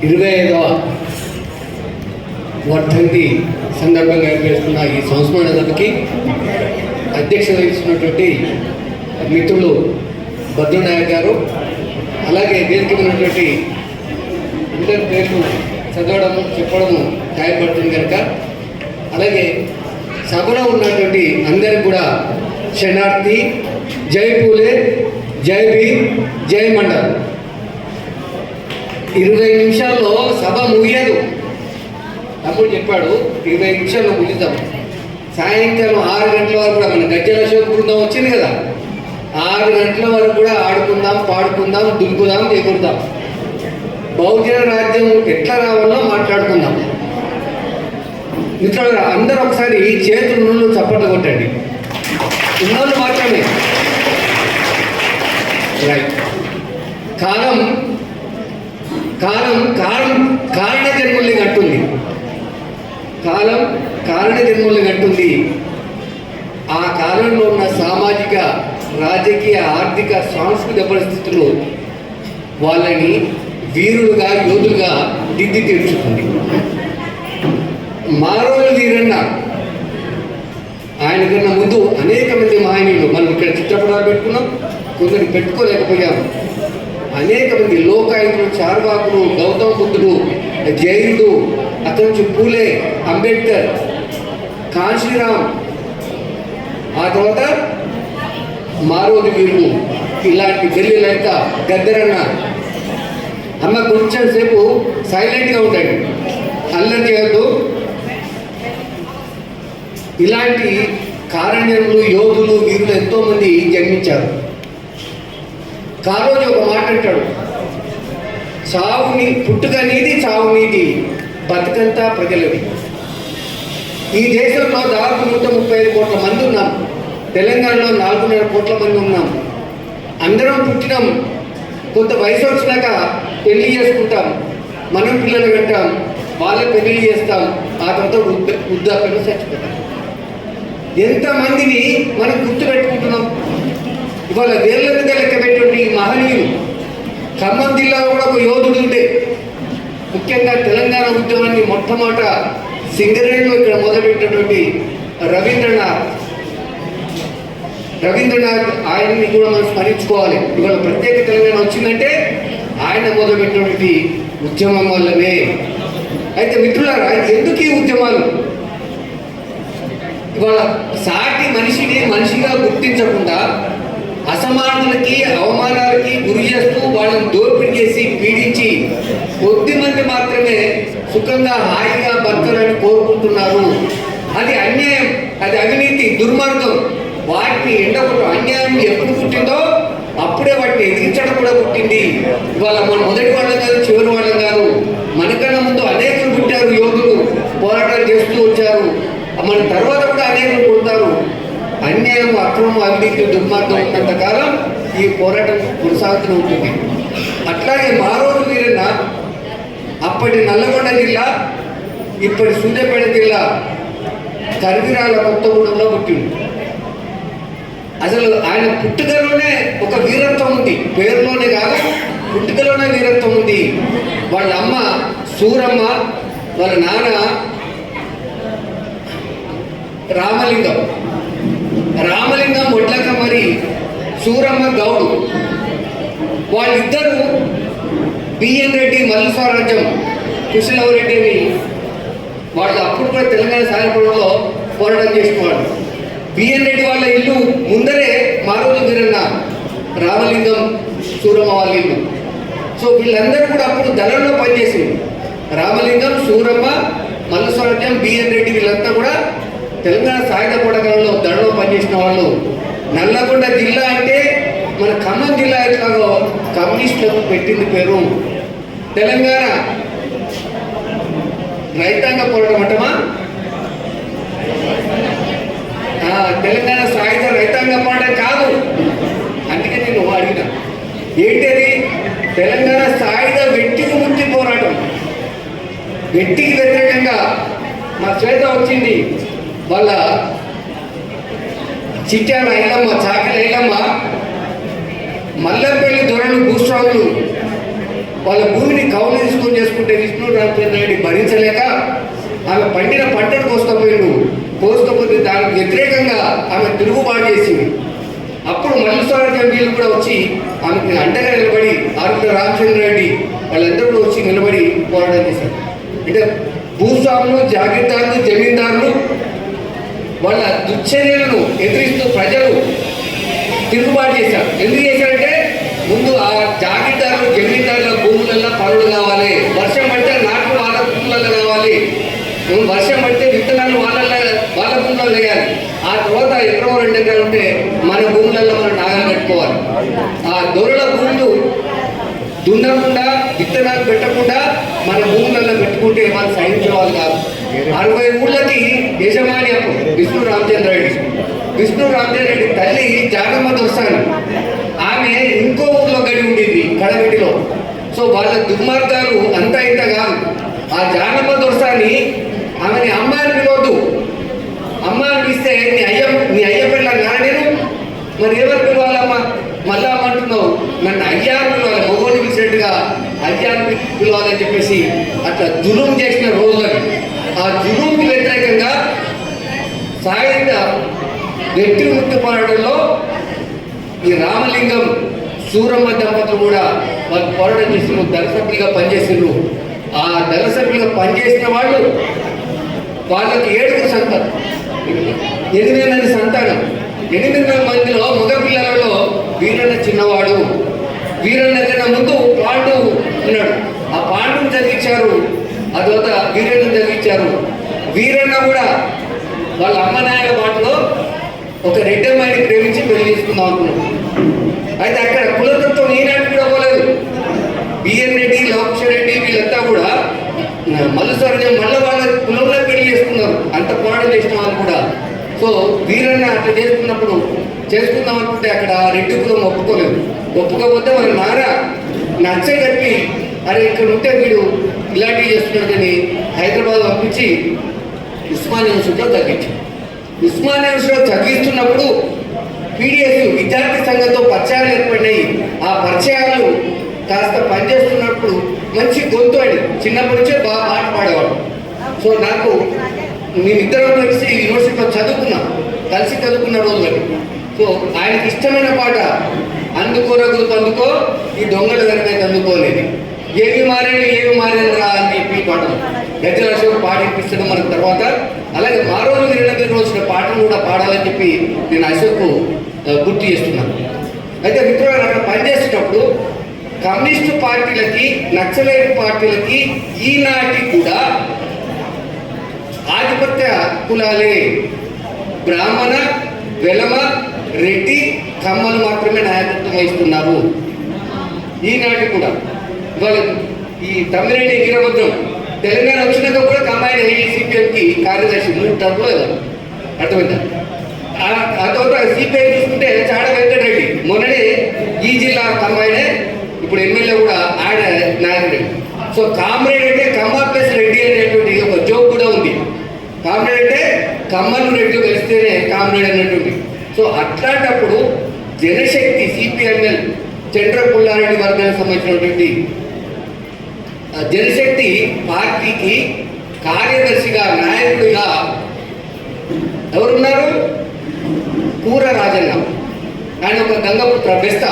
25వ వర్ధంతి సందర్భంగా ఏర్పడుతున్న ఈ సంస్మరణ సభకి అధ్యక్షత వహిస్తున్నటువంటి మిత్రులు భద్రనాయక్ గారు, అలాగే వేదిక ఉన్నటువంటి అందరి పేర్లు చదవడము చెప్పడము గాయపడుతుంది కనుక, అలాగే సభలో ఉన్నటువంటి అందరికి కూడా శరణార్థి, జై పూలే, జై భీమ్, జై మండల్. 20 నిమిషాల్లో సభ ముగియదు. తమ్ముడు చెప్పాడు 20 నిమిషాల్లో ముగిద్దాం. సాయంకాలం 6 గంటల వరకు కూడా మన గజ్జల అశోక్ బృందం వచ్చింది కదా, 6 గంటల వరకు కూడా ఆడుకుందాం, పాడుకుందాం, దుంకుదాం, ఎగురుదాం. బహుజన రాజ్యం ఎట్లా రావాలో మాట్లాడుకుందాం. మిత్రులు అందరూ ఒకసారి చేతులు చప్పట్లు కొట్టండి. ఉన్నోళ్ళు మాత్రమే. రైట్. కాలం కాలం కారణం కారణ జన్ముల్ని కట్టుంది. కాలం కారణ జన్ముల్ని కట్టుంది. ఆ కాలంలో ఉన్న సామాజిక, రాజకీయ, ఆర్థిక, సాంస్కృతిక పరిస్థితులు వాళ్ళని వీరులుగా, యోధులుగా దిద్ది తీర్చుతుంది. మారోలు వీరన్న, ఆయన కన్నా ముందు అనేక మంది మహనీయులు, మనం ఇక్కడ చిత్రపటాలు పెట్టుకున్నాం, కొందరు పెట్టుకోలేకపోయాము. అనేక మంది లోకాయుతులు, చార్వాకులు, గౌతమ బుద్ధుడు, జైనుడు, అతని నుంచి పూలే, అంబేద్కర్, కాశీరామ్, ఆ తర్వాత మారోలు వీరులు, ఇలాంటి వెళ్ళి లేక గద్దరన్న. అమ్మ కొంచెం సేపు సైలెంట్గా ఉంటాడు, అల్లరి చేయద్దు. ఇలాంటి కారణ్యములు, యోధులు, వీరులు ఎంతోమంది జన్మించారు. కారోజు ఒక మాట అంటాడు, చావుని పుట్టుక నీది, చావు నీది, బతుకంతా ప్రజలది. ఈ దేశంలో దాదాపు 135 కోట్ల మంది ఉన్నాం. తెలంగాణలో 4.5 కోట్ల మంది ఉన్నాం. అందరం పుట్టినాం. కొంత వయసు వచ్చినాక పెళ్లి చేసుకుంటాం, మనం పిల్లలు కంటాం, వాళ్ళే పెళ్లి చేస్తాం, ఆ తర్వాత వృద్ధాప్యంలో చచ్చిపోతాం. ఎంతమందిని మనం గుర్తుపెట్టుకుంటున్నాం. ఇవాళ వేళ్ళ మీద లెక్క పెట్టి మహనీయులు. ఖమ్మం జిల్లాలో కూడా ఒక యోధుడు ఉండే, ముఖ్యంగా తెలంగాణ ఉద్యమాన్ని మొట్టమొదట సింగరేణిలో ఇక్కడ మొదలుపెట్టినటువంటి రవీంద్రనాథ్, ఆయన్ని కూడా మనం స్మరించుకోవాలి. ఇవాళ ప్రత్యేక తెలంగాణ వచ్చిందంటే ఆయన మొదలుపెట్టినటువంటి ఉద్యమం వల్లనే. అయితే మిత్రులారా, ఎందుకు ఈ ఉద్యమాలు? ఇవాళ సాటి మనిషిని మనిషిగా గుర్తించకుండా అసమానతలకి, అవమానాలకి గురి చేస్తూ వాళ్ళని దోపిడీ చేసి పీడించి కొద్ది మంది మాత్రమే సుఖంగా, హాయిగా బతకాలని కోరుకుంటున్నారు. అది అన్యాయం, అది అవినీతి, దుర్మార్గం. వాటిని ఎండకూడదు. అన్యాయం ఎప్పుడు పుట్టిందో అప్పుడే వాటిని ఎదిరించడం కూడా పుట్టింది. ఇవాళ మన మొదటి వాళ్ళం కాదు, చివరి వాళ్ళం కాదు. మనకన్నా ముందు అనేకులు పుట్టారు, యోధులు పోరాటాలు చేస్తూ వచ్చారు. మన తర్వాత కూడా అనేకులు పుడతారు. అన్యాయం, అక్రమం, అవినీతి, దుర్మార్గం ఉన్నంత కాలం ఈ పోరాటం కొనసాగుతూ ఉంటుంది. అట్లాగే మారోలు వీరన్న అప్పటి నల్లగొండ జిల్లా, ఇప్పటి సూర్యాపేట జిల్లా కరిగిరాల కొత్తగూడెంలో పుట్టింది. అసలు ఆయన పుట్టుకలోనే ఒక వీరత్వం ఉంది, పేరులోనే కాదు పుట్టుకలోనే వీరత్వం ఉంది. వాళ్ళ అమ్మ సూరమ్మ, వాళ్ళ నాన్న రామలింగం ఒడ్లక, మరి సూరమ్మ గౌడు. వాళ్ళిద్దరూ బిఎన్ రెడ్డి, మల్లు స్వరాజ్యం, కుశలవరెడ్డి అని వాళ్ళు అప్పుడు కూడా తెలంగాణ సాయంత్రంలో పోరాటం చేసుకున్నారు. బిఎన్ రెడ్డి వాళ్ళ ఇల్లు ముందరే మారోలు వీరన్న, రామలింగం, సూరమ్మ వాళ్ళ ఇల్లు. సో వీళ్ళందరూ కూడా అప్పుడు దళంలో పనిచేసింది. రామలింగం, సూరమ్మ, మల్లు స్వరాజ్యం, బిఎన్ రెడ్డి వీళ్ళంతా కూడా తెలంగాణ సాయుధ పోరాటంలో దళంలో పనిచేసిన వాళ్ళు. నల్లగొండ జిల్లా అంటే మన ఖమ్మం జిల్లా ఎట్లాగో కమ్యూనిస్టులకు పెట్టింది పేరు. తెలంగాణ రైతాంగ పోరాటం అంటమా, తెలంగాణ సాయుధ రైతాంగ పోరాటం కాదు. అందుకే నేను అడిగిన ఏంటది? తెలంగాణ సాయుధ వెట్టికి ముక్తి పోరాటం. వెట్టికి వ్యతిరేకంగా మా శ్వేత వచ్చింది. వాళ్ళ చిట్యాల ఐలమ్మ, చాకల ఐలమ్మ, మల్లంపల్లి దొరలు, భూస్వాములు వాళ్ళ భూమిని కౌలు తీసుకొని చేసుకుంటే భరించలేక ఆమె పండిన పంటను కోసుకపోతే దానికి వ్యతిరేకంగా ఆమె తిరుగుబాటు చేసింది. అప్పుడు మల్లుస్వామి వీళ్ళు కూడా వచ్చి ఆమెకి అండగా నిలబడి ఆరుల రామచంద్ర రెడ్డి వాళ్ళందరూ కూడా వచ్చి నిలబడి పోరాటం చేశారు. అంటే భూస్వాములు, జాగీర్దారులు, జమీందారులు వాళ్ళ దుశ్చర్యలను ఎదిరిస్తూ ప్రజలు తిరుగుబాటు చేశారు. ఎందుకు చేశారంటే ముందు ఆ జాగీర్దారులు, జమీందారుల భూములలో పనులు కావాలి, వర్షం పడితే నాట్లు వాళ్ళ భూములలో కావాలి, వర్షం పడితే విత్తనాలు వాళ్ళ భూములలో వేయాలి. ఆ తర్వాత ఎక్కడో 2 ఎకరాలు ఉంటే మన భూములలో మనం నాగలు పెట్టుకోవాలి. ఆ దొరల భూములు దున్నకుండా విత్తనాలు పెట్టకుండా మన భూములలో పెట్టుకుంటే వాళ్ళు సహించే వాళ్ళు కాదు. 60 ఊళ్ళకి యజమాని అప్పుడు విష్ణు రామచంద్ర రెడ్డి తల్లి జానమ్మ దొరసాని. ఆమె ఇంకో ఊళ్ళో గడి ఉండింది కడగటిలో. సో వాళ్ళ దుర్మార్గాలు అంతా ఇంత కాదు. ఆ జానమ్మ దొరసాని ఆమెని అమ్మ అని పిలవద్దు, అమ్మ అనిపిస్తే నీ అయ్య పిల్ల నేను మరి ఎవరు పిలవాలమ్మా, మళ్ళా అమ్మంటున్నావు, నన్ను అయ్యా పిలవాలి, మొగోని పిలిచినట్టుగా అయ్యా పిలవాలని చెప్పేసి అట్లా జులుం చేసిన రోజులకి. ఆ జులుంకి వ్యతిరేకంగా సాయుధ వ్యక్తి ముక్తి పోరాటంలో ఈ రామలింగం, సూరమ్మ దంపతులు కూడా వాళ్ళు పోరాటం చేసిన దళసభ్యులుగా పనిచేసిండ్రు. ఆ దళసభ్యులుగా పనిచేసిన వాళ్ళకి 7 సంతానం, 8 మంది సంతానం. 8 మందిలో మగ పిల్లలలో వీరన్న చిన్నవాడు. వీరన్న కన్నా ముందు పాండు ఉన్నాడు. ఆ పాండుని చదివించారు, ఆ తర్వాత వీరన్నను చదివించారు. వీరన్న కూడా వాళ్ళ అమ్మ నాయన మాటలో ఒక రెడ్డమ్మాయిని ప్రేమించి పెళ్లి చేసుకుందాం అనుకున్నాడు. అయితే అక్కడ కులతత్వం ఈనాటి కూడా పోలేదు. బిఎన్ రెడ్డి, లోకేశ్వర రెడ్డి వీళ్ళంతా కూడా మల్లుస్వామి మళ్ళీ వాళ్ళ కులంలో పెళ్లి చేసుకున్నారు. అంత పోరాటం చేసిన వాళ్ళు కూడా. సో వీరన్న అట్లా చేసుకుందాం అనుకుంటే అక్కడ రెడ్డి కులం ఒప్పుకోకపోతే వాళ్ళ నాన్న నచ్చ కప్పి అరే ఇక్కడ ఉంటే వీడు ఇలాంటివి చేస్తున్నాడు అని హైదరాబాద్ పంపించి ఉస్మానియా యూనివర్సిటీలో తగ్గించారు. ఉస్మానియా యూనివర్సిటీలో తగ్గిస్తున్నప్పుడు పీడిఎస్ విద్యార్థి సంఘంతో పరిచయాలు ఏర్పడినాయి. ఆ పరిచయాలు కాస్త పనిచేస్తున్నప్పుడు మంచి గొంతు అండి, చిన్నప్పటి నుంచే బాగా పాట పాడేవాడు. సో నాకు మేమిద్దరం కలిసి యూనివర్సిటీలో కలిసి చదువుకున్న రోజులకి. సో ఆయనకి ఇష్టమైన పాట అందుకో రఘులు అందుకో ఈ దొంగల వెనకైతే అందుకోలేదు, ఏమి మారేను రా అని చెప్పి పాటలు గద్దెల అశోక్ పాడిపిస్తడం మనకు తర్వాత. అలాగే మా రోజు 2 రోజుల పాటలు కూడా పాడాలని చెప్పి నేను అశోక్ గుర్తు చేస్తున్నాను. అయితే మిత్రులు అక్కడ పనిచేసేటప్పుడు కమ్యూనిస్టు పార్టీలకి, నక్సలైట్ పార్టీలకి ఈనాటి కూడా ఆధిపత్య కులాలే, బ్రాహ్మణ, వెలమ, రెడ్డి, కమ్మలు మాత్రమే నాయకత్వం వహిస్తున్నారు ఈనాటి కూడా. ఇవాళ ఈ తమ్మిరెడ్డి వీరభద్రం తెలంగాణ వచ్చినాక కూడా కమ్మాయిని సిపిఎంకి కార్యదర్శి 3 టర్మ్లో అర్థమైందా. ఆ తర్వాత సిపిఐ చూసుకుంటే చాడ వెంకటరెడ్డి మొన్ననే ఈ జిల్లా కమ్మాయినే, ఇప్పుడు ఎమ్మెల్యే కూడా ఆయన నాయకుడు. సో కామ్రేడ్ అంటే కమ్మ ప్లస్ రెడ్డి అనేటువంటి ఒక జోక్ కూడా ఉంది. కామ్రేడ్ అంటే కమ్మలు రెడ్డి కలిస్తేనే కామ్రేడ్ అనేటువంటి. సో అట్లాంటప్పుడు జనశక్తి సిపిఎంఎల్ చంద్ర పుల్లారెడ్డి వర్గానికి సంబంధించినటువంటి జనశక్తి పార్టీకి కార్యదర్శిగా, నాయకుడిగా ఎవరున్నారు? కూర రాజన్న. ఆయన ఒక గంగపుత్ర బెస్తా,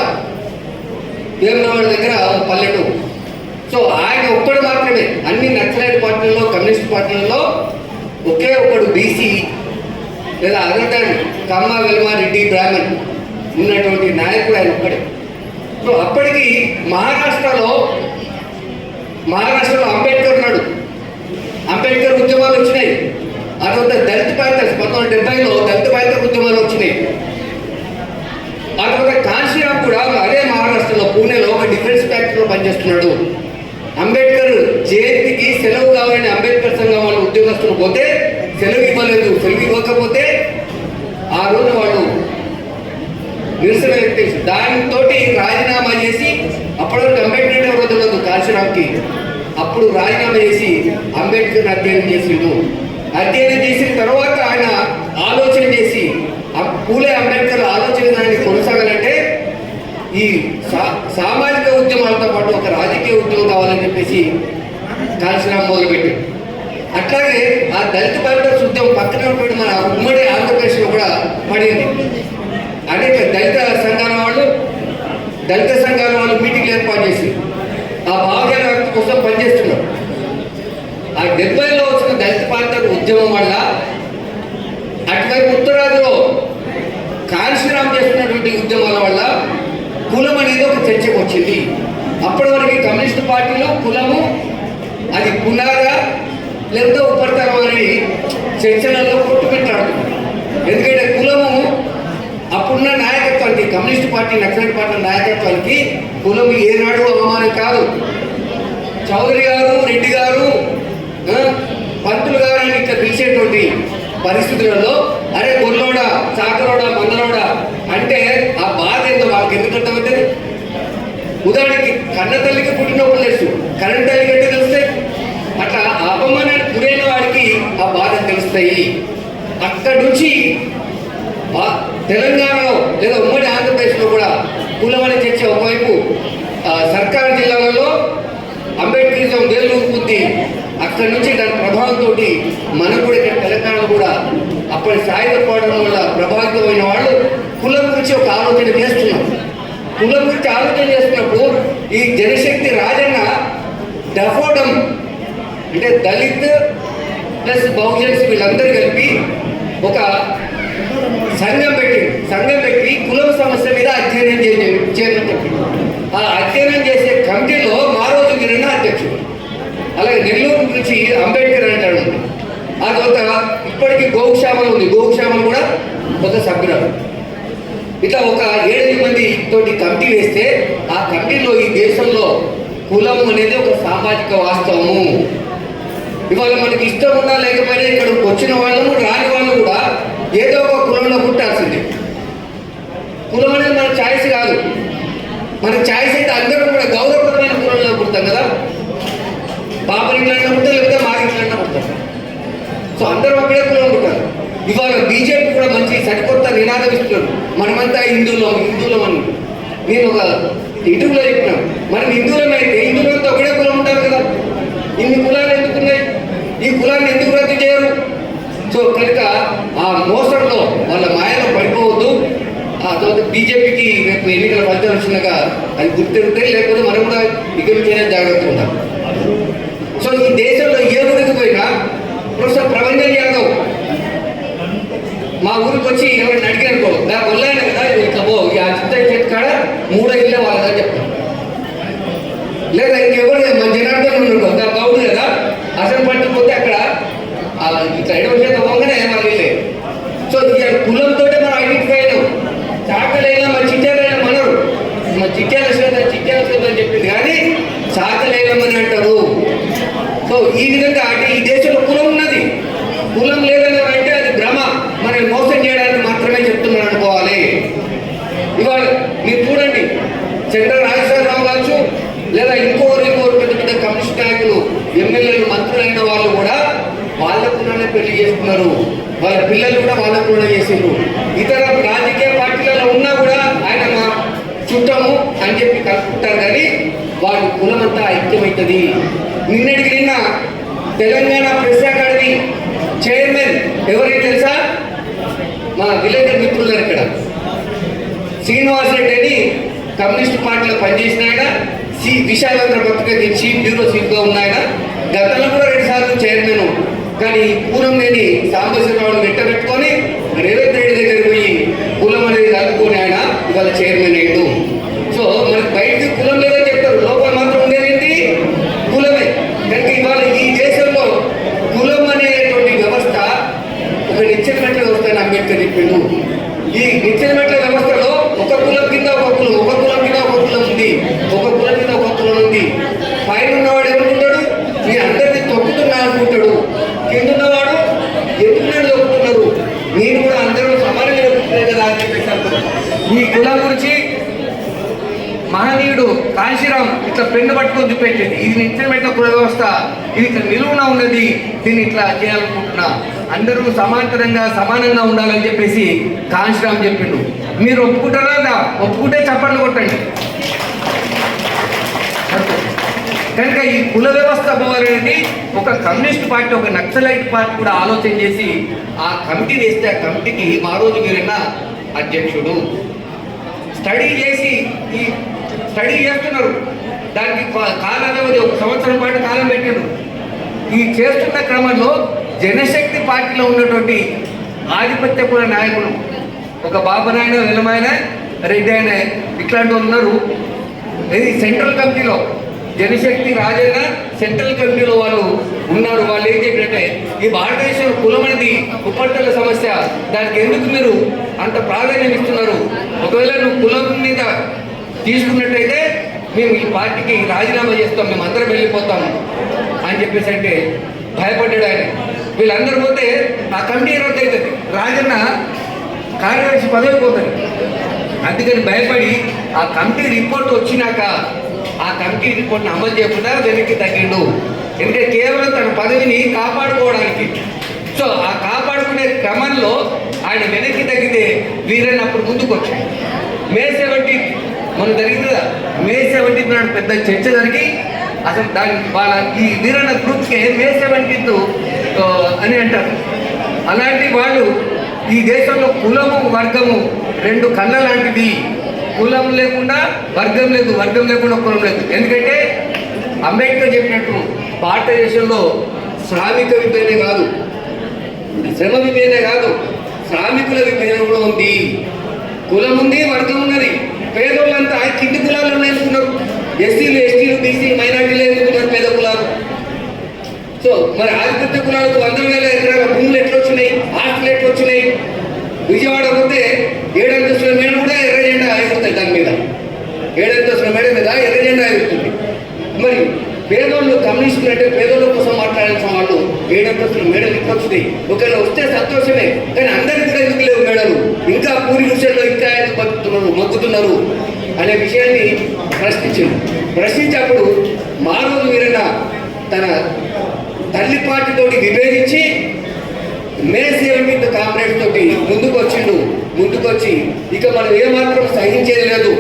వేమనవాడ దగ్గర పల్లెటూరు. సో ఆయన ఒక్కడు మాత్రమే అన్ని నక్సలైట్ పార్టీలలో, కమ్యూనిస్ట్ పార్టీలలో ఒకే ఒకడు బీసీ లేదా అదర్ దాన్ కమ్మ, వెల్మ, రెడ్డి, బ్రాహ్మణ్ ఉన్నటువంటి నాయకుడు ఆయన ఒక్కడే. సో అప్పటికి మహారాష్ట్రలో అంబేద్కర్ ఉన్నాడు. అంబేద్కర్ ఉద్యమాలు వచ్చినాయి. ఆ తర్వాత దళిత పాంథర్స్ 1970లో దళిత పాంథర్ ఉద్యమాలు వచ్చినాయి. ఆ తర్వాత కాశీరామ్ కూడా అదే మహారాష్ట్రలో పూణేలో ఒక డిఫెన్స్ ఫ్యాక్టరీలో పనిచేస్తున్నాడు. అంబేద్కర్ జయంతికి సెలవు కావాలని అంబేద్కర్ సంఘం వాళ్ళు ఉద్యోగస్తులు పోతే సెలవు ఇవ్వలేదు. సెలవు ఇవ్వకపోతే ఆ రోజు వాళ్ళు నిరసన వ్యక్తం, దానితో రాజీనామా చేసి, అప్పటివరకు అంబేద్కర్ ఎవరో తెలియదు కాశీరామ్కి, అప్పుడు రాజీనామా చేసి అంబేద్కర్ అధ్యయనం చేసిన తర్వాత ఆయన ఆలోచన చేసి పూలే అంబేద్కర్ ఆలోచన దాన్ని కొనసాగాలంటే ఈ సామాజిక ఉద్యమాలతో పాటు ఒక రాజకీయ ఉద్యమం కావాలని చెప్పేసి కాల్చడం మొదలుపెట్టి. అట్లాగే ఆ దళిత పార్టీ ఉద్యమం పక్కన ఉన్నటువంటి మన ఉమ్మడి ఆంధ్రప్రదేశ్లో కూడా పడింది. అనేక దళిత సంఘాల వాళ్ళు మీటింగ్లు ఏర్పాటు చేసి ఆ భావజాల వ్యక్తి కోసం పనిచేస్తున్నారు. ఆ 70లో వచ్చిన దళిత పార్టీ ఉద్యమం వల్ల అటువైపు ఉత్తరాదిలో కాన్శీరామ్ చేస్తున్నటువంటి ఉద్యమాల వల్ల కులం అనేది ఒక చర్చకు వచ్చింది. అప్పటి వరకు కమ్యూనిస్ట్ పార్టీలో కులము అది పునాదా లేకపోతే ఉపరితలం అని చర్చలలో కొట్టుపెట్టాడుతుంది. ఎందుకంటే కులము అప్పుడున్న నాయకత్వానికి, కమ్యూనిస్ట్ పార్టీ నక్సలైట్ పార్టీ నాయకత్వానికి కులం ఏనాడు అవమానం కాదు. చౌదరి గారు, రెడ్డి గారు, పంతులు గారు అని ఇట్లా పిలిచేటువంటి పరిస్థితులలో అరే గొల్లోడా, చాకరోడా, మందలోడా అంటే ఆ బాధ ఏందో వాళ్ళకి ఎందుకు అర్థమవుతుంది? ఉదాహరణకి కన్న తల్లికి పుట్టినప్పుడు తెలుసు, కరెంట్ తల్లి కంటే తెలుస్తాయి. అట్లా అపమానానికి గురైన వాడికి ఆ బాధ తెలుస్తాయి. అక్కడి నుంచి తెలంగాణలో లేదా ఉమ్మడి ఆంధ్రప్రదేశ్లో కూడా కులం అనే చర్చ ఒకవైపు సర్కారు జిల్లాలలో అంబేద్కరిజం వేలుకుంది. అక్కడి నుంచి దాని ప్రభావంతో మనకు కూడా ఇక్కడ తెలంగాణలో కూడా అప్పటి సాయుధ పోవడం వల్ల ప్రభావితమైన వాళ్ళు కులం గురించి ఒక ఆలోచన చేస్తున్నారు. కులం గురించి ఆలోచన చేస్తున్నప్పుడు ఈ జనశక్తి రాజన్న డఫోడమ్ అంటే దళిత్ ప్లస్ బహుజన్స్ వీళ్ళందరూ కలిపి ఒక సంఘం పెట్టి కులం సమస్య మీద అధ్యయనం చేయమని చెప్పి ఆ అధ్యయనం చేసే కమిటీలో మారోజు గిరణ అధ్యక్షుడు. అలాగే నెల్లూరు గురించి అంబేద్కర్ అంటాడు. ఆ తర్వాత ఇప్పటికీ గోక్షామలు ఉంది, గోక్షామలు కూడా ఒక సభ్యురాలు. ఇట్లా ఒక 7 మంది తోటి కమిటీ వేస్తే ఆ కమిటీలో ఈ దేశంలో కులం అనేది ఒక సామాజిక వాస్తవము. ఇవాళ మనకి ఇష్టం ఉన్నా లేకపోయినా ఇక్కడికి వచ్చిన వాళ్ళము రాని వాళ్ళు కూడా ఏదో ఒక కులంలో పుట్టాల్సిందే. కులం అనేది మన ఛాయిస్ కాదు. మన ఛాయిస్ అయితే అందరూ కూడా గౌరవప్రదమైన కులంలో పుడతాం కదా. బాబులు ఇంట్లో పుట్టారు, లేకపోతే మా ఇంట్లో పుడతారు. సో అందరూ ఒకే కులం పుట్టారు. ఇవాళ బీజేపీ కూడా మంచి సరికొత్త నినాదం ఇస్తున్నారు, మనమంతా హిందువులం అని. నేను ఒక ఇటువలో చెప్పినాను, మనం హిందువులం అయితే హిందువులంతా ఒకటే కులం ఉంటారు కదా. ఇన్ని కులాలు ఎందుకున్నాయి? ఈ కులాన్ని ఎందుకు రద్దు చేయరు? సో కనుక ఆ మోసంలో వాళ్ళ మాయలో పడిపోవద్దు. ఆ తర్వాత బీజేపీకి రేపు ఎన్నికల ఫలితాలు వచ్చినాక అది గుర్తింటాయి, లేకపోతే మనం కూడా ఇక్కడ చేయడం జాగ్రత్తగా ఉండాలి. సో ఈ దేశంలో ఏ ఊరికి పోయినా ప్రొఫెసర్ ప్రభంజన్ యాదవ్ మా ఊరికి వచ్చి ఎవరైనా అడిగానుకో, నా కొల్లాయన కదా ఇట్లా పో ఆ చిత్తయ్య చెట్టు కాడ 3 ఇళ్ళే వాళ్ళదని చెప్తాను. లేదా ఇంకెవరు మన జనార్దన్ ఉన్నాడు, నా గౌడు కదా అసలు పట్టిపోతే అక్కడ ఇట్లా ఎడవచేత పోగానే వాళ్ళు వెళ్ళే. సో ఇక కులంతో మనం ఐడెంటిఫై అయినాం. చాకలైనా మన చిట్యాలైనా మనరు, మన చిట్యాల శ్వేత అని చెప్పింది కానీ చాకలేనమని అంటారు. సో ఈ విధంగా అంటే ఈ దేశంలో కులం ఉన్నది, కులం లేదని అంటే అది భ్రమ, మనల్ని మోసం చేయడానికి మాత్రమే చెప్తున్నారు అనుకోవాలి. ఇవాళ మీరు చూడండి, చంద్ర రాజశేఖరరావు కావచ్చు లేదా ఇంకోరు పెద్ద పెద్ద కమ్యూనిస్ట్ నాయకులు, ఎమ్మెల్యేలు, మంత్రులైన వాళ్ళు కూడా వాళ్ళకునే పెళ్లి చేసుకున్నారు. వాళ్ళ పిల్లలు కూడా వాళ్ళకునే చేసిండ్రు. ఇతర రాజకీయ పార్టీలలో ఉన్నా కూడా ఆయన మా చుట్టము అని చెప్పి కలుపుకుంటారు కానీ వాళ్ళ కులమంతా ఐక్యమవుతుంది. నిన్నటికి నిన్న తెలంగాణ ప్రెస్ అకాడమీ చైర్మన్ ఎవరైతే తెలుసా? మా విలేకరు మిత్రులు ఇక్కడ శ్రీనివాస్ రెడ్డి అని కమ్యూనిస్ట్ పార్టీలో పనిచేసిన ఆయన, విశాఖేంద్ర పత్రిక చీఫ్ బ్యూరో చీఫ్గా ఉన్న ఆయన. గతంలో కూడా 2 సార్లు చైర్మన్. కానీ పూర్వం లేని సాంబశివరావుని వెంటబెట్టుకొని రేవంత్ రెడ్డి దగ్గర పోయి కులం అనేది కలుపుకొని ఆయన ఇవాళ చైర్మన్ అయ్యాడు. సో మనకి బయటకు కులం లేదని చెప్తారు, లోపల మాత్రం ఉండేది కులమే. కనుక ఇవాళ ఈ దేశంలో కులం అనేటువంటి వ్యవస్థ ఒక నిచ్చెనమెట్ల వ్యవస్థ అని అంబేద్కర్ చెప్పిండు. ఈ నిచ్చెనమెట్ల వ్యవస్థలో ఒక కులం కింద ఒక కులం, ఒక కులం కింద ఒక కులం ఉంది, ఒక కులం కింద ఒక కులం ఉంది. పైన ఉన్నవాడు ఎవరుకుంటాడు? మీ అందరినీ తొక్కుతున్నా అనుకుంటాడు. కింద ఉన్నవాడు ఎందుకు తొక్కుతున్నారు, నేను కూడా అందరూ సమానంగా తొక్కుతున్నాయి కదా అని చెప్పేసి ఈ కులం గురించి మహనీయుడు కాశీరామ్ ఇట్లా పెన్ను పట్టుకొని చూపెట్టేది, ఇది నిత్యమైన కుల వ్యవస్థ, ఇది ఇట్లా నిలువున ఉన్నది, దీన్ని ఇట్లా చేయాలనుకుంటున్నా, అందరూ సమాంతరంగా సమానంగా ఉండాలని చెప్పేసి కాశీరామ్ చెప్పిండు. మీరు ఒప్పుకుంటారా? ఒప్పుకుంటే చప్పట్లు కొట్టండి. కనుక ఈ కుల వ్యవస్థ అనేది ఒక కమ్యూనిస్ట్ పార్టీ, ఒక నక్సలైట్ పార్టీ కూడా ఆలోచన చేసి ఆ కమిటీ వేస్తే ఆ కమిటీకి మారోజు వీరన్న అధ్యక్షుడు. స్టడీ చేస్తున్నారు. దానికి కాలం వ్యవధి 1 సంవత్సరం పాటు కాలం పెట్టారు. ఈ చేస్తున్న క్రమంలో జనశక్తి పార్టీలో ఉన్నటువంటి ఆధిపత్య కుల నాయకులు, ఒక బాబనాయన, వెలమాయన, రెడ్డి ఆయన, ఇట్లాంటి ఉన్నారు. ఇది సెంట్రల్ కమిటీలో జనశక్తి, రాజన్న సెంట్రల్ కమిటీలో వాళ్ళు ఉన్నారు. వాళ్ళు ఏం చెప్పినట్టే, ఈ భారతదేశంలో కులం అనేది ఉపరితల సమస్య, దానికి ఎందుకు మీరు అంత ప్రాధాన్యం ఇస్తున్నారు? ఒకవేళ నువ్వు కులం మీద తీసుకున్నట్టయితే మేము ఈ పార్టీకి రాజీనామా చేస్తాం, మేము అందరం వెళ్ళిపోతాం అని చెప్పేసి అంటే భయపడ్డాడు ఆయన. వీళ్ళందరూ పోతే ఆ కమిటీ రద్దు అవుతుంది, రాజన్న కార్యదర్శి పదవి పోతుంది. అందుకని భయపడి ఆ కమిటీ రిపోర్ట్ వచ్చినాక ఆ కమిటీ రిపోర్ట్ని అమలు చేయకుండా వెనక్కి తగ్గిండు. ఎందుకంటే కేవలం తన పదవిని కాపాడుకోవడానికి. సో ఆ కాపాడుకునే క్రమంలో ఆయన వెనక్కి తగ్గితే వీరన్న అప్పుడు ముందుకు వచ్చాడు. మే 17 మనం జరిగింది కదా, మే 17 నాడు పెద్ద చర్చ జరిగి అసలు దాని వాళ్ళ ఈ వీరన్న గ్రూప్కి మే 17 అని అంటారు. అలాంటి వాళ్ళు ఈ దేశంలో కులము వర్గము 2 కళ్ళ లాంటిది. కులం లేకుండా వర్గం లేదు, వర్గం లేకుండా కులం లేదు. ఎందుకంటే అంబేద్కర్ చెప్పినట్టు భారతదేశంలో శ్రామిక విభజన కాదు, శ్రమ విభజన కాదు, శ్రామికుల విభజన కూడా ఉంది. కులం ఉంది, వర్గం ఉన్నది. పేదోళ్ళంతా కింది కులాలను ఎన్నుకున్నారు. ఎస్సీలు, ఎస్టీలు, బీసీ, మైనార్టీలు ఎన్నుకున్నారు పేద కులాలు. సో మరి ఆధిపత్య కులాలకు 100,000 ఎకరాల భూములు ఎట్లా వచ్చినాయి, ఆస్తులు ఎట్లా వచ్చినాయి? విజయవాడ పోతే 7 అంతస్తుల మేడ కూడా ఎర్ర జెండా ఎగురుతుంది. దాని మీద 7 అంతస్తుల మేడ మీద ఎర్ర జెండా ఎగురుతుంది. మరి పేదోళ్ళు కమ్యూనిస్టులు అంటే పేదోళ్ళ కోసం మాట్లాడాల్సిన వాళ్ళు 7 అంతస్తుల మేడలు ఎట్లా వచ్చినాయి? ఒకవేళ వస్తే సంతోషమే, కానీ అందరికీ కూడా ఎందుకు లేవు మేడలు? ఇంకా పూరి గుడిసెల్లో ఇంకా ఎందుకు మొక్కుతున్నారు అనే విషయాన్ని ప్రశ్నించినప్పుడు మారోజు వీరన్న తన తల్లి పార్టీతోటి విభేదించి మే 17 కాంగ్రెస్ తోటి ముందుకొచ్చి ఇక మనం ఏమాత్రం సహించేది లేదు,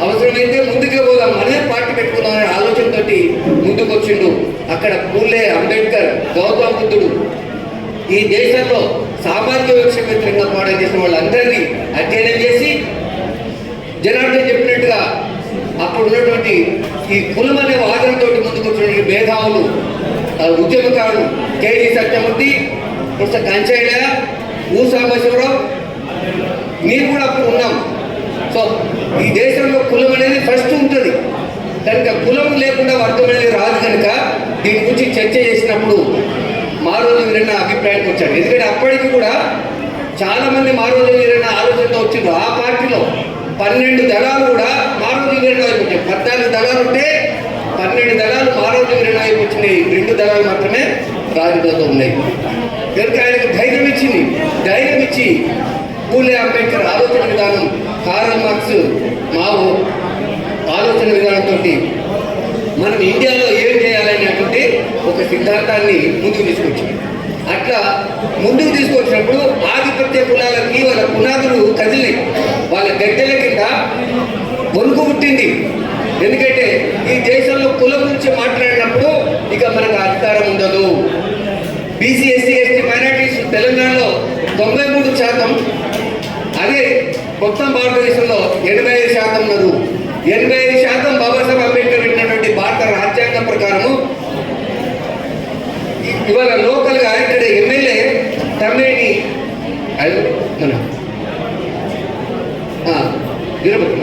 అవసరమైతే ముందుకే పోదాం, మనమే పార్టీ పెట్టుకుందాం అనే ఆలోచనతో ముందుకొచ్చిండు. అక్కడ పూలే, అంబేద్కర్, గౌతమ బుద్ధుడు ఈ దేశంలో సామాజిక వ్యతిరేకంగా పోరాటం చేసిన వాళ్ళందరినీ అధ్యయనం చేసి జనార్దన్ చెప్పినట్టుగా అప్పుడు ఉన్నటువంటి ఈ కులం అనే వాదనతో ముందుకొచ్చినటువంటి మేధావులు, ఉద్యమకారులు కేజీ సత్యమూర్తి, ప్రొఫెసర్ కంచయ్య, సాంబశివరావు, మీరు కూడా అప్పుడు ఉన్నాం. సో ఈ దేశంలో కులం అనేది ఫస్ట్ ఉంటుంది కనుక కులం లేకుండా వర్గం అనేది రాదు. కనుక దీని గురించి చర్చ చేసినప్పుడు మారోజు వీరన్న అభిప్రాయానికి వచ్చాడు. ఎందుకంటే అప్పటికి కూడా చాలామంది మారోజు వీరన్న ఆలోచనతో వచ్చిండ్రు. ఆ పార్టీలో 12 దళాలు కూడా మారోజు వీరన్న వైపు వచ్చాయి. 14 దళాలు ఉంటే 12 దళాలు మారోజు వీరన్న వైపు వచ్చినాయి. 2 దళాలు మాత్రమే రాజకీయాలతో ఉన్నాయి. కనుక ఆయనకు ధైర్యం ఇచ్చి పూలే, అంబేద్కర్ ఆలోచన విధానం, కార్ల్ మార్క్స్, మావో ఆలోచన విధానంతో మనం ఇండియాలో ఏం చేయాలనేటువంటి ఒక సిద్ధాంతాన్ని ముందుకు తీసుకొచ్చింది. అట్లా ముందుకు తీసుకొచ్చినప్పుడు ఆధిపత్య కులాలకి వాళ్ళ పునాదులు కదిలి వాళ్ళ గడ్డల కింద వణుకు పుట్టింది. ఎందుకంటే ఈ దేశంలో కులం గురించి మాట్లాడినప్పుడు ఇక మనకు అధికారం ఉండదు. బీసీ, ఎస్సీ, ఎస్టీ, మైనారిటీస్ తెలంగాణలో 93%, అదే మొత్తం భారతదేశంలో 85% ఉన్నారు. 85% బాబాసాహెబ్ అంబేద్కర్ పెట్టినటువంటి భారత రాజ్యాంగం ప్రకారము ఇవాళ లోకల్గా ఇక్కడ ఎమ్మెల్యే తమ్మేని మన వీరభద్ర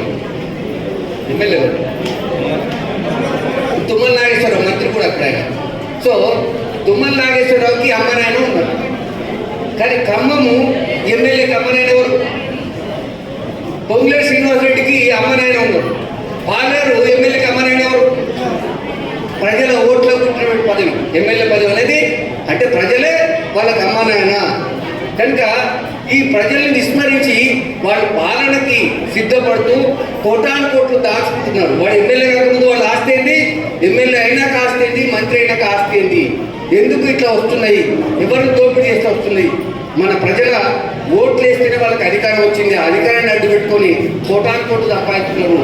ఎమ్మెల్యే తుమ్మల నాగేశ్వరరావు మంత్రి కూడా అక్కడ ఆయన. సో తుమ్మల నాగేశ్వరరావుకి అమ్మనాయన ఉన్నారు. కానీ ఖమ్మము ఎమ్మెల్యేకి అమ్మనాయన ఎవరు? పొంగులేటి శ్రీనివాసరెడ్డికి అమ్మనాయన ఉన్నారు. పాలేరు ఎమ్మెల్యేకి అమ్మనాయన ఎవరు? ప్రజల ఓట్లో పుట్టినటువంటి పదవి ఎమ్మెల్యే పదవి అనేది, అంటే ప్రజలే వాళ్ళకి అమ్మనాయన. కనుక ఈ ప్రజల్ని విస్మరించి వాళ్ళ పాలనకి సిద్ధపడుతూ కోటాను కోట్లు దాచుకుంటున్నారు. వాడు ఎమ్మెల్యే కాకముందు వాళ్ళ ఆస్తి ఏంటి, ఎమ్మెల్యే అయినాక ఆస్తి ఏంటి, మంత్రి అయినాక ఆస్తి ఏంటి? ఎందుకు ఇట్లా వస్తున్నాయి? ఎవరిని దోపిడీ చేస్తూ వస్తున్నాయి? మన ప్రజల ఓట్లు వేస్తేనే వాళ్ళకి అధికారం వచ్చింది. అధికారాన్ని అడ్డు పెట్టుకొని కోటాను కోట్లు సంపాదిస్తున్నారు.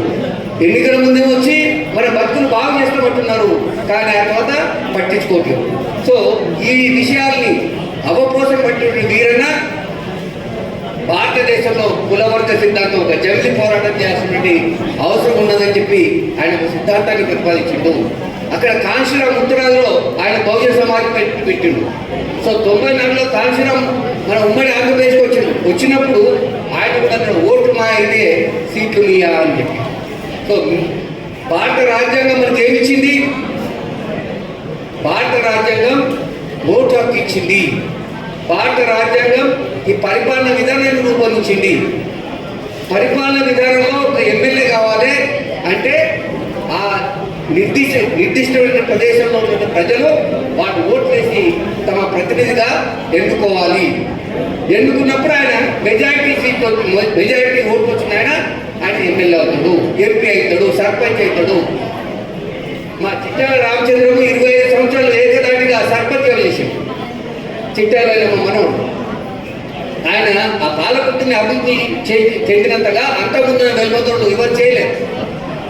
ఎన్నికల ముందే వచ్చి మన బతుకులు బాగు చేస్తామంటున్నారు, కానీ ఆ తర్వాత పట్టించుకోవట్లేదు. సో ఈ విషయాల్ని అవపోసం పట్టిన వీరన్న భారతదేశంలో కులవర్గ సిద్ధాంతం ఒక జమిలి పోరాటం చేయాల్సినటువంటి అవసరం ఉన్నదని చెప్పి ఆయన ఒక సిద్ధాంతాన్ని ప్రతిపాదించిండు. అక్కడ కాంశీరామ్ ఉత్తరాదిలో ఆయన బహుజన సమాజం పెట్టిండు. సో 94లో కాంశీరామ్ మన ఉమ్మడి ఆంధ్రప్రదేశ్కి వచ్చినప్పుడు ఆయన కూడా ఓట్లు మా అయితే సీట్లు మీయా అని చెప్పి. సో భారత రాజ్యాంగం మనకి ఏమిచ్చింది? భారత రాజ్యాంగం ఓటు హక్కు ఇచ్చింది. భారత రాజ్యాంగం ఈ పరిపాలన విధానాన్ని రూపొందించింది. పరిపాలన విధానంలో ఒక ఎమ్మెల్యే కావాలి అంటే ఆ నిర్దిష్టమైన ప్రదేశంలో ఉన్న ప్రజలు వాళ్ళు ఓట్లేసి తమ ప్రతినిధిగా ఎన్నుకోవాలి. ఎన్నుకున్నప్పుడు ఆయన మెజారిటీ ఓట్లు వచ్చిన ఆయన ఎమ్మెల్యే అవుతాడు, ఎంపీ అవుతాడు, సర్పంచ్ అవుతాడు. మా చిట్టాల రామచంద్రము 25 సంవత్సరాలు ఏకదాటిగా సర్పంచ్గా చేసింది. చిట్టాల మనోడు ఆయన ఆ పాలకుర్తిని అభివృద్ధి చెందినంతగా అంతకుముందు వెళ్ళిపోతాడు, ఎవరు చేయలేదు.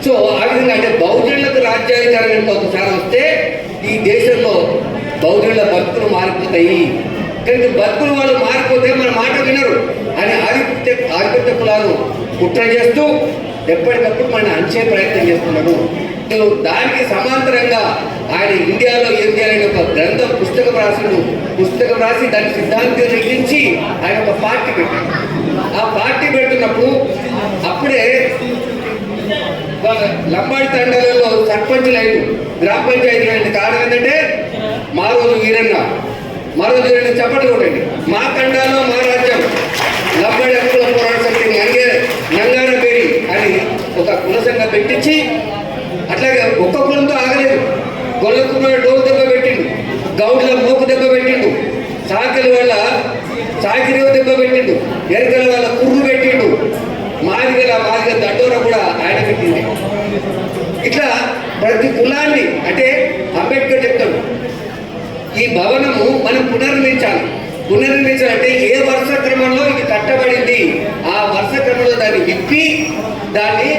సో ఆ విధంగా అంటే బౌద్ధులకు రాజ్యాధికారం ఒకసారి వస్తే ఈ దేశంలో బౌద్ధుల బతుకులు మారిపోతాయి. కానీ బతుకులు వాళ్ళు మారిపోతే మన మాట వినరు అని ఆధిపత్య కులాలు కుట్ర చేస్తూ ఎప్పటికప్పుడు మన అంచే ప్రయత్నం చేస్తున్నాడు. దానికి సమాంతరంగా ఆయన ఇండియాలో ఏం చేయాలని ఒక గ్రంథం పుస్తకం రాసి దాని సిద్ధాంతాన్ని ఇచ్చి ఆయన ఒక పార్టీ పెట్టాడు. ఆ పార్టీ పెడుతున్నప్పుడు అప్పుడే లంబాడి తండాలలో సర్పంచులు అయింది, గ్రామ పంచాయతీలు అయింది. కారణం ఏంటంటే మారోజు వీరన్న చెప్పండి కొట్టండి. మా తండాలో మా రాజ్యం లంబాడి హక్కుల పోరాట సమితి నంగార బేరి అని ఒక కుల సంఘం పెట్టించి, అట్లాగే ఒక్క కులంతో ఆగలేదు. గొల్ల కుమారు డోలు దెబ్బ పెట్టిండు, గౌడ్ల మోకు దెబ్బ పెట్టిండు, సాకిల వాళ్ళ సాకిరేవు దెబ్బ పెట్టిండు, ఎరకల వాళ్ళ కుర్రు పెట్టిండు, మాదిగల దండోర కూడా ఆయన పెట్టింది. ఇట్లా ప్రతి కులాన్ని అంటే అంబేద్కర్ చెప్తాడు ఈ భవనము మనం పునర్నిర్మించాలంటే ఏ వరుస క్రమంలో ఇది కట్టబడింది ఆ వరుస క్రమంలో దాన్ని విప్పి దాన్ని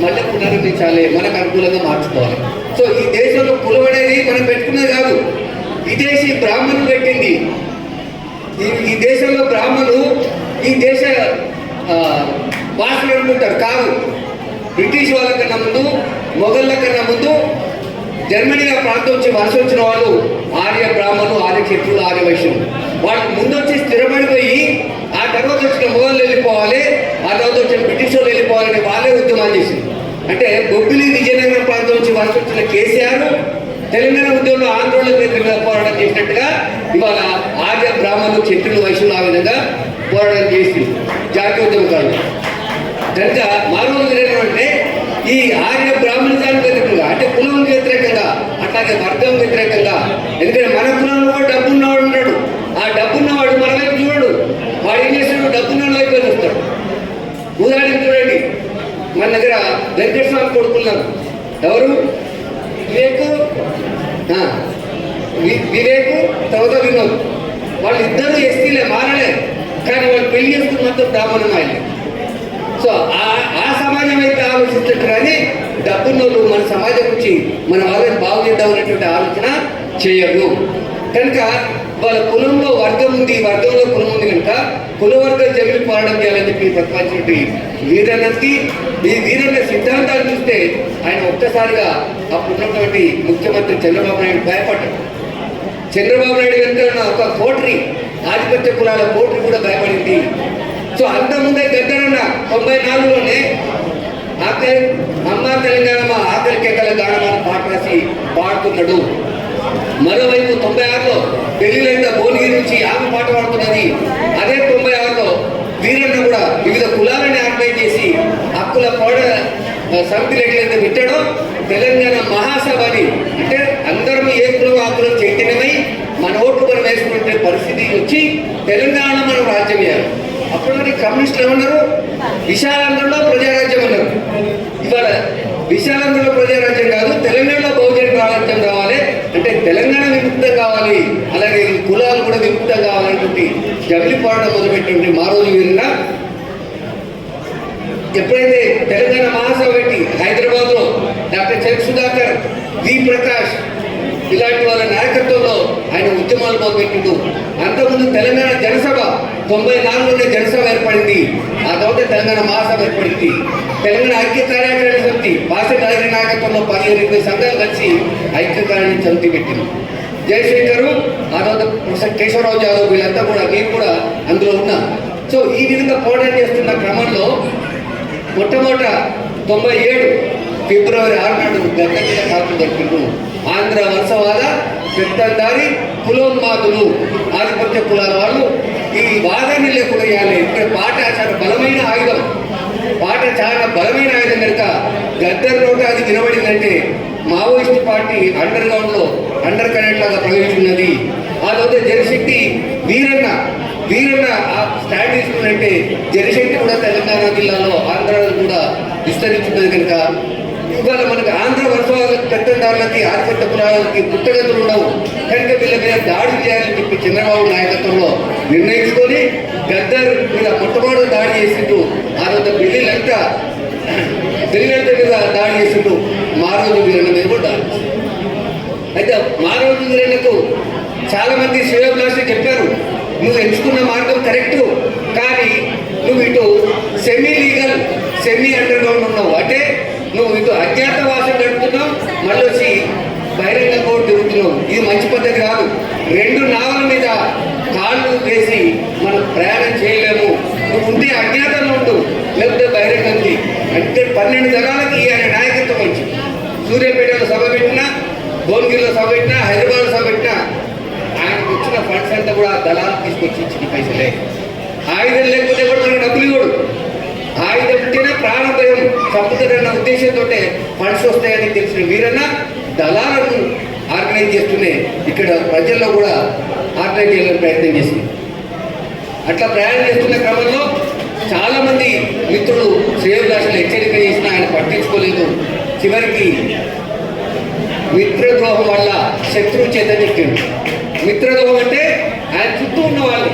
మళ్ళీ పునర్నిర్మించాలి, మనకు అనుకూలంగా మార్చుకోవాలి. సో ఈ దేశంలో కులం అనేది మనం పెట్టుకున్నది కాదు, విదేశీ బ్రాహ్మణులు పెట్టింది. ఈ దేశంలో బ్రాహ్మణులు ఈ దేశ భాషలు అనుకుంటారు కాదు. బ్రిటిష్ వాళ్ళ కన్నా ముందు, మొఘళ్ళ కన్నా ముందు జర్మనీ ప్రాంతం నుంచి వలస వచ్చిన వాళ్ళు ఆర్య బ్రాహ్మణులు, ఆర్య క్షత్రులు, ఆర్య వైశ్యులు. వాళ్ళు ముందు వచ్చి స్థిరపడిపోయి ఆ తర్వాత వచ్చిన మొఘళ్ళు వెళ్ళిపోవాలి, ఆ తర్వాత వచ్చిన బ్రిటిష్ వాళ్ళు వెళ్ళిపోవాలని వాళ్ళే ఉద్యమాలు చేసింది. అంటే బొబ్బిలి విజయనగరం ప్రాంతం నుంచి వలస వచ్చిన కేసీఆర్ తెలంగాణ ఉద్యమంలో ఆందోళన పోరాటం చేసినట్టుగా ఇవాళ ఆర్య బ్రాహ్మణులు, క్షత్రులు, వైశ్యులు ఆ విధంగా పోరాటం చేసి జాతీయ ఉద్యమకాలు కనుక మానవులు అంటే ఈ ఆర్య బ్రాహ్మణానికి వ్యతిరేకంగా అంటే కులం వ్యతిరేకంగా అట్లాగే వర్గం వ్యతిరేకంగా. ఎందుకంటే మన కులంలో కూడా డబ్బు ఉన్నవాడు ఉంటాడు, ఆ డబ్బు ఉన్నవాడు మన వైపు చూడడు, వాడు ఏం చేస్తాడు డబ్బున్న వైపు వస్తాడు. ఉదాహరణ చూడండి, మన దగ్గర వెంకటస్వామి కొడుకున్నారు ఎవరు? వివేకు తర్వాత వినోద్. వాళ్ళిద్దరూ ఎస్టీలే మారలే, కానీ వాళ్ళు పెళ్లి చేసుకుని మొత్తం బ్రాహ్మణమాయలే. సో ఆ సమాజం అయితే ఆలోచిస్తారు, కానీ డబ్బున్నోళ్ళు మన సమాజం గురించి మన వాళ్ళని బాగు చేద్దామనేటువంటి ఆలోచన చేయరు. కనుక వాళ్ళ కులంలో వర్గం ఉంది, వర్గంలో కులం ఉంది కనుక కులవర్గం జమిలి పోరాటం చేయాలని చెప్పి ప్రతిపాదించినటువంటి వీరన్నకి ఈ వీరన్న సిద్ధాంతాలు చూస్తే ఆయన ఒక్కసారిగా అప్పుడున్నటువంటి ముఖ్యమంత్రి చంద్రబాబు నాయుడు భయపడ్డాడు. చంద్రబాబు నాయుడు వెంట ఒక కోటరీ ఆధిపత్య కులాల కోటరీ కూడా భయపడింది. సో అంతకుముందే గద్దరన్న 94లోనే అమ్మ తెలంగాణ మా ఆకలి కేకల గానమాన పాట రాసి పాడుతున్నాడు. మరోవైపు 96లో ఢిల్లీలో భువనగిరి నుంచి ఆమె పాట పాడుతున్నది. అదే 96లో వీరన్న కూడా వివిధ కులాలని ఆర్గనైజ్ చేసి హక్కుల సమితిలు ఎట్లయితే పెట్టాడో తెలంగాణ మహాసభని అంటే అందరం ఏ కులం ఆ కులం చైతన్యమై మన ఓట్లు మనం వేసుకునే పరిస్థితి వచ్చి తెలంగాణ మనం రాజ్యం చేయాలి. అప్పుడు కమ్యూనిస్టులు ఏమన్నారు? విశాలాంధ్రలో ప్రజారాజ్యం అన్నారు. ఇవాళ విశాలాంధ్రలో ప్రజారాజ్యం కాదు, తెలంగాణలో బహుజన రాజ్యం కావాలి అంటే తెలంగాణ విముక్తం కావాలి, అలాగే కులాలు కూడా విముక్తం కావాలనేటువంటి జమిలి పోరాటం మొదలుపెట్టినటువంటి మారోజు వీరన్న ఎప్పుడైతే తెలంగాణ మహాసభ పెట్టి హైదరాబాద్లో డాక్టర్ చెక్ సుధాకర్, వి ప్రకాష్ ఇలాంటి వాళ్ళ నాయకత్వంలో ఆయన ఉద్యమాలు మొదలుపెట్టిండు. అంతకుముందు తెలంగాణ జనసభ 94లోనే జనసభ ఏర్పడింది. ఆ తర్వాత తెలంగాణ మహాసభ ఏర్పడింది. తెలంగాణ ఐక్య కార్యాచరణ సమితి భాష నాయకత్వంలో 15-20 సంఘాలు కలిసి ఐక్య కార్యాచరణ సమితి పెట్టింది. జయశంకరు, ఆ తర్వాత ప్రొఫెసర్ కేశవరావు జాదవ్ వీళ్ళంతా కూడా నేను కూడా అందులో ఉన్నా. సో ఈ విధంగా పోరాటం చేస్తున్న క్రమంలో మొట్టమొదట 97 ఫిబ్రవరి 6 నాడు గద్ద మీద కాపు జరిపిండు. ఆంధ్ర వలసవాద పెద్దందారి కులోన్మాదులు ఆధిపత్య కులాల వాళ్ళు ఈ వాదాన్ని లేకుండా చేయాలి. ఇక్కడ పాట చాలా బలమైన ఆయుధం, పాట చాలా బలమైన ఆయుధం కనుక గద్దర్ నోట అది వినబడిందంటే మావోయిస్ట్ పార్టీ అండర్ గ్రౌండ్లో అండర్ కరెంట్ లాగా ప్రవేశించినది. ఆ తర్వాత జనశక్తి వీరన్న స్టాండ్ తీసుకున్నట్టే జనశక్తి కూడా తెలంగాణ జిల్లాలో ఆంధ్రాలో కూడా విస్తరించున్నది కనుక ఇవాళ మనకు ఆంధ్ర వర్షాలకు పెత్తందారులకి ఆధిపత్య కులాలకి పుట్టగతులు ఉండవు కనుక వీళ్ళ మీద దాడి చేయాలని చెప్పి చంద్రబాబు నాయకత్వంలో నిర్ణయించుకొని గద్దర్ మీద మొట్టమొదటి దాడి చేసిండు. ఆ రోజు ఢిల్లీలంతా మీద దాడి చేసిండు. మారోజు వీరన్న మీద కూడా దాడి. అయితే మారోజు వీరన్నకు చాలా మంది శ్రేయోభిలాషులు చెప్పారు, నువ్వు ఎంచుకున్న మార్గం కరెక్టు, కానీ నువ్వు ఇటు semi legal semi under ground ఉన్నావు. అంటే నువ్వు ఇటు అజ్ఞాతవాసం గడుపుతున్నావు, మళ్ళీ వచ్చి బహిరంగ కోర్టు తిరుగుతున్నావు. ఇది మంచి పద్ధతి కాదు. 2 నావల మీద కాళ్ళు వేసి మనం ప్రయాణం చేయలేము. నువ్వు ఉంటే అజ్ఞాతంలో ఉండు, లేకపోతే బహిరంగంది. అంటే 12 జనాలకి ఆయన నాయకత్వం వచ్చి సూర్యాపేటలో సభ పెట్టినా, భువనగిరిలో సభ పెట్టినా, హైదరాబాద్లో సభ పెట్టినా ఆయనకు వచ్చిన ఫండ్స్ అంతా కూడా దళాలు తీసుకొచ్చి ఇచ్చిన పైసలే. ఆయుధం లేకపోతే కూడా మనకు డబ్బులు ఇవ్వడు. ఆయుధం ఉంటేనే ప్రాణభయం చంపుతారన్న ఉద్దేశంతో ఫండ్స్ వస్తాయని తెలిసిన వీరన్న దళాలను ఆర్గనైజ్ చేస్తూనే ఇక్కడ ప్రజల్లో కూడా ఆర్గనైజ్ చేయాలని ప్రయత్నం చేసింది. అట్లా ప్రయాణం చేస్తున్న క్రమంలో చాలామంది మిత్రులు శ్రేయోభిలాషులు హెచ్చరిక చేసినా ఆయన పట్టించుకోలేదు. చివరికి మిత్రద్రోహం వల్ల శత్రువు చేత చెప్పిండు. మిత్రద్రోహం అంటే ఆయన చుట్టూ ఉన్నవాళ్ళు,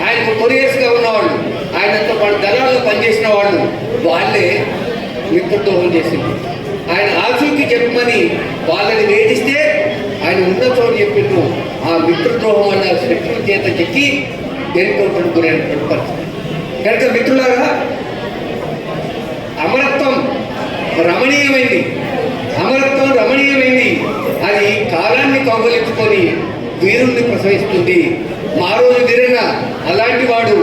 ఆయనకు కొరియర్స్గా ఉన్నవాళ్ళు, ఆయనతో పాటు దళాల్లో పనిచేసిన వాళ్ళు, వాళ్ళే మిత్రద్రోహం చేసింది. ఆయన ఆచూకి చెప్పమని వాళ్ళని వేధిస్తే ఆయన ఉన్న చోటు చెప్పిండు. ఆ మిత్రద్రోహం వల్ల శత్రువు చేత చెక్కి ఎన్కౌంటర్ గురైనటువంటి పరిస్థితి. కనుక మిత్రులారా, అమరత్వం రమణీయమైంది, అమరత్వం రమణీయమైంది. అది కాలాన్ని కౌగలించుకొని వీరుణ్ణి ప్రసవిస్తుంది. మారోజు వీరన్న అలాంటి వాడు.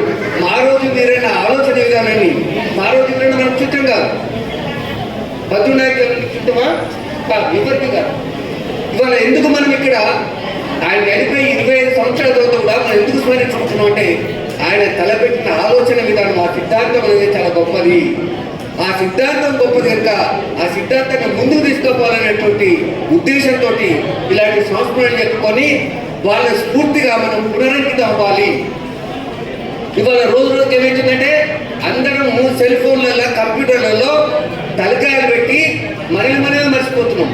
మారోజు వీరన్న ఆలోచన విధానాన్ని, మారోజు వీరన్న మనకు చుట్టం కాదు, భద్రునాయకులకు చుట్టమా కాదు, ఎవరికి కాదు. ఇవాళ ఎందుకు మనం ఇక్కడ ఆయన చనిపోయి 25 సంవత్సరాల తర్వాత కూడా మనం ఎందుకు స్మరించుకుంటున్నాం అంటే ఆయన తలపెట్టిన ఆలోచన విధానం, ఆ సిద్ధాంతం అనేది చాలా గొప్పది. ఆ సిద్ధాంతం గొప్పది కనుక ఆ సిద్ధాంతాన్ని ముందుకు తీసుకోవాలనేటువంటి ఉద్దేశంతో ఇలాంటి సంస్మరణ చెప్పుకొని వాళ్ళ స్ఫూర్తిగా మనం పునరంకితం అవ్వాలి. ఇవాళ రోజు ఏమవుతుందంటే అందరం సెల్ ఫోన్లలో కంప్యూటర్లలో తలకాయలు పెట్టి మనమే మర్చిపోతున్నాం.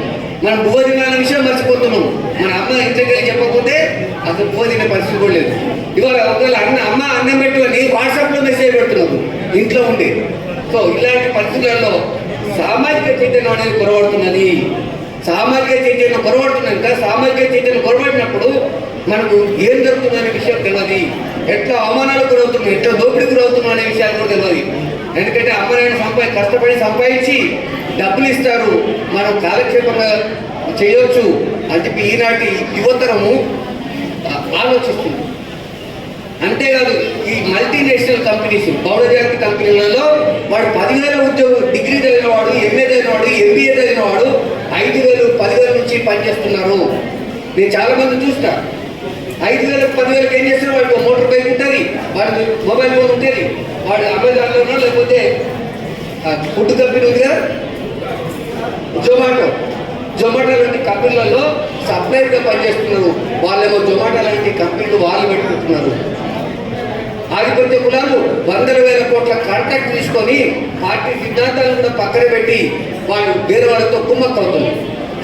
మనం భోజనాల విషయం మర్చిపోతున్నాం. మన అమ్మ ఇంటికి చెప్పకపోతే అసలు భోజన పరిస్థితి కూడా లేదు. ఇవాళ ఒకవేళ అమ్మ అన్నం పెట్టు అని వాట్సాప్లో మెసేజ్ పెడుతున్నాము ఇంట్లో ఉండి. సో ఇలాంటి పరిస్థితులలో సామాజిక చైతన్యం అనేది కొరవడుతున్నది. సామాజిక చైతన్యం కొరవడుతున్నా సామాజిక చైతన్యం కొరబడినప్పుడు మనకు ఏం జరుగుతుందనే విషయం తెలియదు. ఎట్లా అవమానాలు గురవుతున్నాం, ఎట్లా దోపిడీ గురవుతున్నాం అనే విషయాలు కూడా తెలియదు. ఎందుకంటే అమ్మనాయన కష్టపడి సంపాదించి డబ్బులు ఇస్తారు, మనం కాలక్షేపంగా చేయొచ్చు అని చెప్పి ఈనాటి యువతరము ఆలోచిస్తుంది. అంతేకాదు, ఈ మల్టీనేషనల్ కంపెనీస్, బహుళజాతి కంపెనీలలో వాడు 10,000 ఉద్యోగం, డిగ్రీ చదివిన వాడు, ఎంఏ చదివిన వాడు, ఎంబీఏ చదివిన వాడు 5,000, 10,000 నుంచి పనిచేస్తున్నారు. నేను చాలా మంది చూస్తా. 5,000, 10,000 ఏం చేస్తున్నారు? వాడికి మోటార్ బైక్ ఉంటుంది, వాడికి మొబైల్ ఫోన్ ఉంటుంది, వాడు అమెజాన్లోనో లేకపోతే ఫుడ్ కంపెనీ ఉంది కదా, జొమాటో లాంటి కంపెనీలలో సప్లైర్గా పనిచేస్తున్నారు. వాళ్ళేమో జొమాటో లాంటి కంపెనీలు వాళ్ళు పెట్టుకుంటున్నారు. ఆధిపత్య కులాలు 100,000 కోట్ల కాంట్రాక్ట్ తీసుకొని పార్టీ సిద్ధాంతాలను కూడా పక్కన పెట్టి వాళ్ళు వేరే వాళ్ళతో కుమ్మక్క అవుతుంది.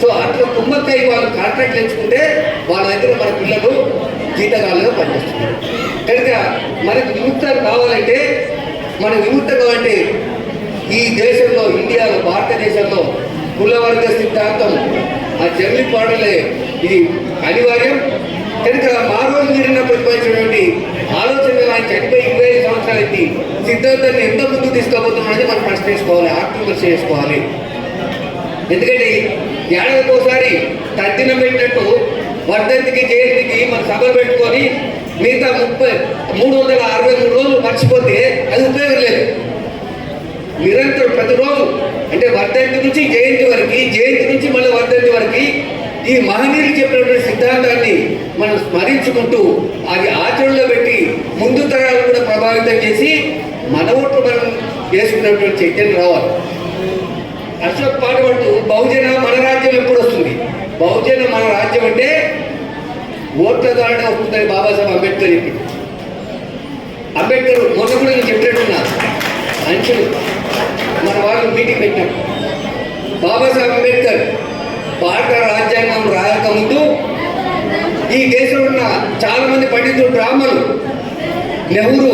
సో అట్లా కుమ్మక్కై వాళ్ళు కాంట్రాక్ట్ ఎంచుకుంటే వాళ్ళ దగ్గర మన పిల్లలు జీతగాళ్ళుగా పనిచేస్తున్నారు. కనుక మనకు విముక్తం కావాలంటే ఈ దేశంలో, ఇండియాలో, భారతదేశంలో కులవర్గ సిద్ధాంతం ఆ జమిలి పాటలే ఇది అనివార్యం. కనుక మా రోజు మీరిన ప్రతిపాదించినటువంటి ఆలోచన ఆయన చనిపోయి 25 సంవత్సరాలకి సిద్ధాంతాన్ని ఎంత ముందుకు తీసుకోబోతున్నది మనం ప్రశ్నించుకోవాలి, ఆత్మవిమర్శ చేసుకోవాలి. ఎందుకంటే ఏడాదికి ఒకసారి తద్దినం పెట్టినట్టు వర్ధంతికి, జయంతికి మన సభలు పెట్టుకొని మిగతా 363 రోజులు మర్చిపోతే అది ఉపయోగం లేదు. నిరంతరం ప్రతిరోజు అంటే వర్ధంతి నుంచి జయంతి వరకు, జయంతి నుంచి మళ్ళీ వర్ధంతి వరకు ఈ మహనీయులు చెప్పినటువంటి సిద్ధాంతాన్ని మనం స్మరించుకుంటూ అది ఆచరణలో పెట్టి ముందు తరాలు కూడా ప్రభావితం చేసి మన ఓట్లు మనం చేసుకున్నటువంటి చైతన్యం రావాలి. అశోక్ పాట పడుతూ బహుజన మన రాజ్యం ఎప్పుడు వస్తుంది, బహుజన మన రాజ్యం అంటే ఓట్ల ద్వారానే వస్తుందని బాబాసాహెబ్ అంబేద్కర్ చెప్పి. అంబేద్కర్ మొన్న కూడా నేను చెప్పినట్టున్నా అంచులు మన వాళ్ళు మీటింగ్ పెట్టినాం. బాబాసాహెబ్ అంబేద్కర్ భారత రాజ్యాంగం రాయకముందు ఈ దేశంలో ఉన్న చాలా మంది పండితులు, బ్రాహ్మణులు, నెహ్రూ,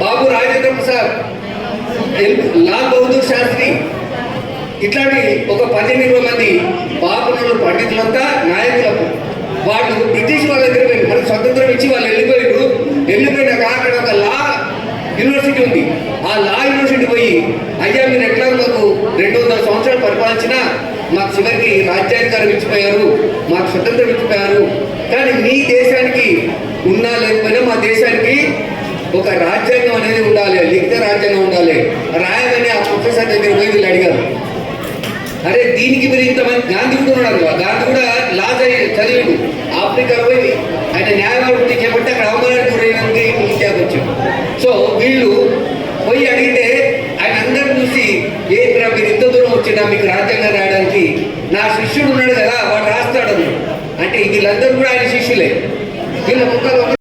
బాబు రాజేంద్ర ప్రసాద్, లాల్ బహదూర్ శాస్త్రి, ఇట్లాంటి ఒక 10-20 మంది బాపునులు పండితులంతా నాయకులకు వాళ్ళు బ్రిటిష్ వాళ్ళ దగ్గర పోయి మనకు స్వతంత్రం ఇచ్చి వాళ్ళు వెళ్ళిపోయినాక అక్కడ ఒక లా యూనివర్సిటీ ఉంది. ఆ లా యూనివర్సిటీ పోయి అయ్యా మీరు ఎట్లా మాకు 200 సంవత్సరాలు పరిపాలించినా మాకు చివరికి రాజ్యాధికారం ఇచ్చిపోయారు, మాకు స్వతంత్రం ఇచ్చిపోయారు, కానీ మీ దేశానికి ఉన్నా లేకపోయినా మా దేశానికి ఒక రాజ్యాంగం అనేది ఉండాలి, లిఖిత రాజ్యాంగం ఉండాలి రాయమని ఆ ప్రొఫెసర్ దగ్గర పోయి వీళ్ళు అడిగారు. అరే దీనికి మీరు ఇంతమంది, గాంధీ కూడా ఉన్నారు కదా, గాంధీ కూడా లా చదివాడు, ఆఫ్రికా పోయి ఆయన న్యాయవాడు చేపట్టి అక్కడ అవమానానికి గురైనందుకు ఇండియాకి వచ్చాడు. సో వీళ్ళు పోయి అడిగితే ఆయన అందరూ చూసి ఏంద్రా మీరు ఇంత దూరం వచ్చినా మీకు రాజ్యాంగం రాయడానికి, నా శిష్యుడు ఉన్నాడు కదా వాడు రాస్తాడు అంటే వీళ్ళందరూ కూడా ఆయన శిష్యులే. వీళ్ళ ముఖాలు